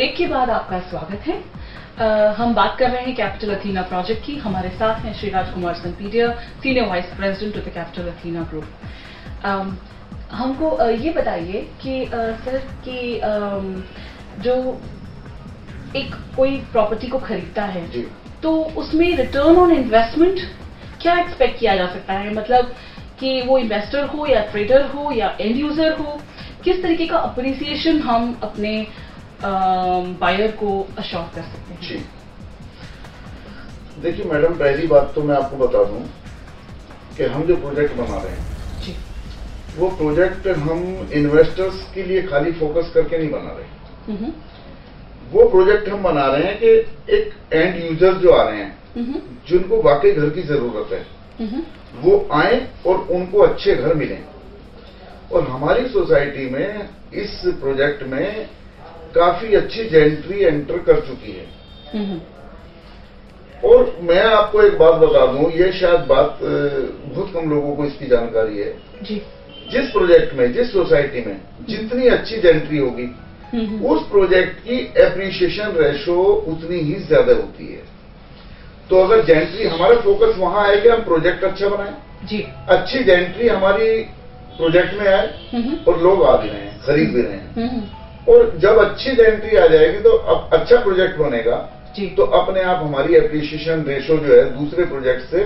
Break के बाद आपका स्वागत है। हम बात कर रहे हैं कैपिटल अथीना प्रोजेक्ट की। हमारे साथ हैं Shri Rajkumar Sampidia, senior vice president of the Capital Athena Group. हमको ये बताइए कि सर कि जो एक कोई प्रॉपर्टी को खरीदता है तो उसमें रिटर्न ऑन इन्वेस्टमेंट क्या एक्सपेक्ट किया जा सकता है? मतलब कि वो इन्वेस्टर हो या ट्रेडर हो या एंड यूजर हो, किस तरीके का अप्रिसिएशन हम अपने बायर को अश्योर कर सकते हैं? जी देखिए मैडम, पहली बात तो मैं आपको बता दूं कि हम जो प्रोजेक्ट बना रहे हैं जी, वो प्रोजेक्ट हम इन्वेस्टर्स के लिए खाली फोकस करके नहीं बना रहे। वो प्रोजेक्ट हम बना रहे हैं कि एक एंड यूजर जो आ रहे हैं, जिनको वाकई घर की जरूरत है, वो आए और उनको अच्छे घर मिले। और हमारी सोसाइटी में इस प्रोजेक्ट में काफी अच्छी जेंट्री एंटर कर चुकी है। और मैं आपको एक बात बता दूं, ये शायद बात बहुत कम लोगों को इसकी जानकारी है जी। जिस प्रोजेक्ट में, जिस सोसाइटी में जितनी अच्छी जेंट्री होगी, उस प्रोजेक्ट की एप्रिसिएशन रेशो उतनी ही ज्यादा होती है। तो अगर जेंट्री, हमारा फोकस वहां है कि हम प्रोजेक्ट अच्छा बनाएं जी, अच्छी जेंट्री हमारी प्रोजेक्ट में आए और लोग आ भी रहे हैं, खरीद भी रहे हैं। और जब अच्छी जेंट्री आ जाएगी तो अब अच्छा प्रोजेक्ट बनेगा जी, तो अपने आप हमारी एप्रिसिएशन रेशो जो है दूसरे प्रोजेक्ट से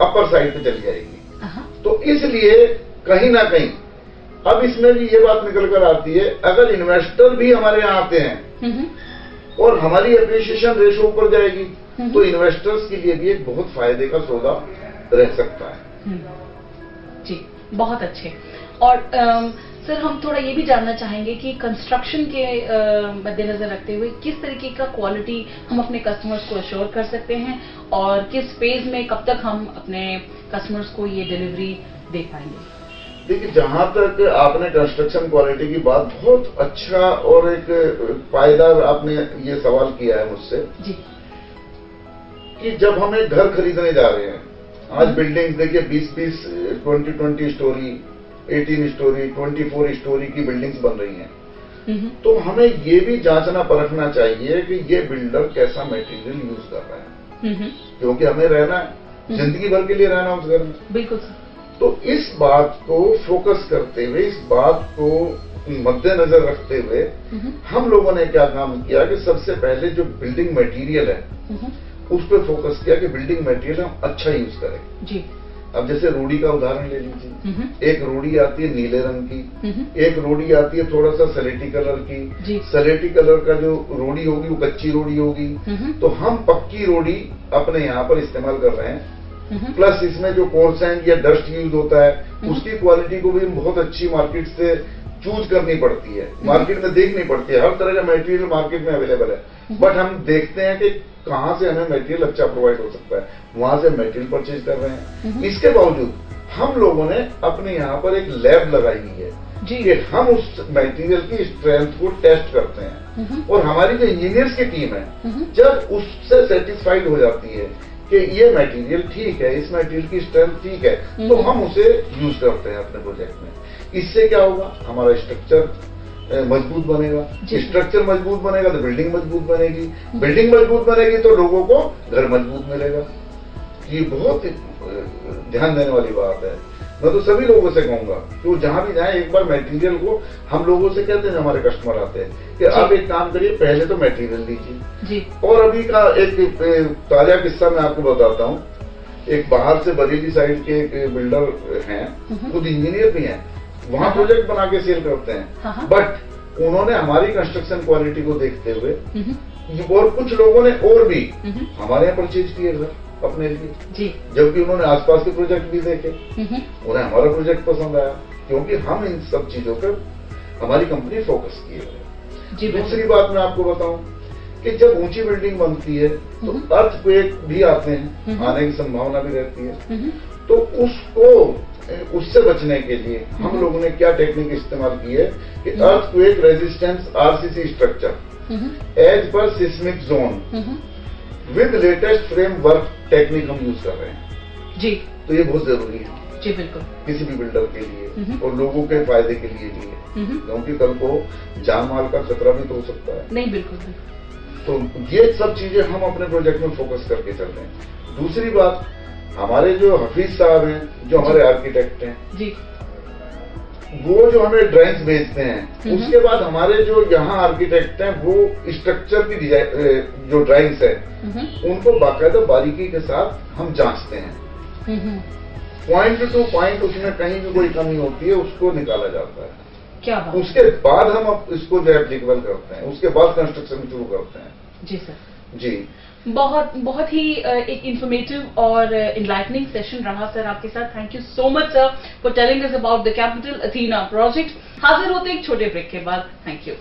अपर साइड पे चली जाएगी। तो इसलिए कहीं ना कहीं अब इसमें भी ये बात निकल कर आती है, अगर इन्वेस्टर भी हमारे यहाँ आते हैं और हमारी एप्रिसिएशन रेशो ऊपर जाएगी तो इन्वेस्टर्स के लिए भी एक बहुत फायदे का सौदा रह सकता है। जी, बहुत अच्छे। और सर हम थोड़ा ये भी जानना चाहेंगे कि कंस्ट्रक्शन के मद्देनजर रखते हुए किस तरीके का क्वालिटी हम अपने कस्टमर्स को अश्योर कर सकते हैं और किस फेज में कब तक हम अपने कस्टमर्स को ये डिलीवरी दे पाएंगे? देखिए, जहां तक आपने कंस्ट्रक्शन क्वालिटी की बात, बहुत अच्छा और एक पायदार आपने ये सवाल किया है मुझसे जी, कि जब हम एक घर खरीदने जा रहे हैं, आज बिल्डिंग देखिए 20-20, 20-20 स्टोरी, 18 स्टोरी, 24 स्टोरी की बिल्डिंग्स बन रही हैं। तो हमें ये भी जांचना परखना चाहिए कि ये बिल्डर कैसा मटेरियल यूज कर रहा है, क्योंकि हमें रहना है, जिंदगी भर के लिए रहना उस घर में। बिल्कुल सर। तो इस बात को फोकस करते हुए, इस बात को मद्देनजर रखते हुए हम लोगों ने क्या काम किया कि सबसे पहले जो बिल्डिंग मटेरियल है उस पर फोकस किया कि बिल्डिंग मटेरियल हम अच्छा यूज करें जी। अब जैसे रोड़ी का उदाहरण ले लीजिए, एक रोड़ी आती है नीले रंग की, एक रोड़ी आती है थोड़ा सा सलेटी कलर की। सलेटी कलर का जो रोड़ी होगी वो कच्ची रोड़ी होगी, तो हम पक्की रोड़ी अपने यहाँ पर इस्तेमाल कर रहे हैं। प्लस इसमें जो कोर्सेंट या डस्ट यूज होता है उसकी क्वालिटी को भी बहुत अच्छी मार्केट से चूज करनी पड़ती है, मार्केट में देखनी पड़ती है। हर तरह का मटेरियल मार्केट में अवेलेबल है, बट हम देखते हैं कि कहां से हमें मटेरियल अच्छा प्रोवाइड हो सकता है, वहां से मटेरियल परचेज कर रहे हैं। इसके बावजूद हम लोगों ने अपने यहाँ पर एक लैब लगाई हुई है कि हम उस मटेरियल की स्ट्रेंथ को टेस्ट करते हैं। और हमारी जो इंजीनियर्स की टीम है, जब उससे सेटिस्फाइड हो जाती है कि ये मटेरियल ठीक है, इस मटेरियल की स्ट्रेंथ ठीक है, तो हम उसे यूज करते हैं अपने प्रोजेक्ट में। इससे क्या होगा, हमारा स्ट्रक्चर मजबूत बनेगा, स्ट्रक्चर मजबूत बनेगा तो बिल्डिंग मजबूत बनेगी, बिल्डिंग मजबूत बनेगी तो लोगों को घर मजबूत मिलेगा। ये बहुत ध्यान देने वाली बात है। मैं तो सभी लोगों से कहूंगा कि वो जहां भी जाए एक बार मटेरियल को, हम लोगों से कहते हैं, हमारे कस्टमर आते हैं कि आप एक काम करिए, पहले तो मटेरियल लीजिए। और अभी का एक ताजा किस्सा मैं आपको बताता हूँ। एक बाहर से बरेली साइड के एक बिल्डर हैं, खुद इंजीनियर भी हैं, वहां प्रोजेक्ट बना के सेल करते हैं, बट उन्होंने हमारी कंस्ट्रक्शन क्वालिटी को देखते हुए और कुछ लोगों ने और भी हमारे यहाँ परचेज किए घर अपने लिए, जबकि उन्होंने आसपास के प्रोजेक्ट भी देखे, उन्हें हमारा प्रोजेक्ट पसंद आया, क्योंकि हम इन सब चीजों पर हमारी कंपनी फोकस किए हुए। दूसरी बात मैं आपको बताऊं कि जब ऊंची बिल्डिंग बनती है तो अर्थक्वेक भी आते हैं, आने की संभावना भी रहती है। तो उससे बचने के लिए हम लोगों ने क्या टेक्निक इस्तेमाल की है कि earthquake resistance RCC structure as पर seismic zone with latest framework technique हम यूज कर रहे हैं जी। तो ये बहुत जरूरी है। जी बिल्कुल, किसी भी बिल्डर के लिए और लोगों के फायदे के लिए भी है, क्योंकि कल को जान माल का खतरा भी तो हो सकता है। नहीं, बिल्कुल बिल्कुल। तो ये सब चीजें हम अपने प्रोजेक्ट में फोकस करके चल रहे हैं। दूसरी बात, हमारे जो हफीज साहब हैं, जो हमारे आर्किटेक्ट हैं जी, वो जो हमें ड्राइंग्स भेजते हैं, उसके बाद हमारे जो यहाँ आर्किटेक्ट हैं वो स्ट्रक्चर की डिजाइन जो ड्राइंग्स है उनको बाकायदा बारीकी के साथ हम जांचते हैं। पॉइंट टू पॉइंट उसमें कहीं भी कोई कमी होती है उसको निकाला जाता है। क्या बात? उसके बाद हम अब इसको जो एप्लीकेबल करते हैं, उसके बाद कंस्ट्रक्शन शुरू करते हैं। जी सर। जी, बहुत ही एक इंफॉर्मेटिव और इनलाइटनिंग सेशन रहा सर आपके साथ। Thank you so much sir for telling us about the Capital Athena project. हाजिर होते एक छोटे ब्रेक के बाद। Thank you.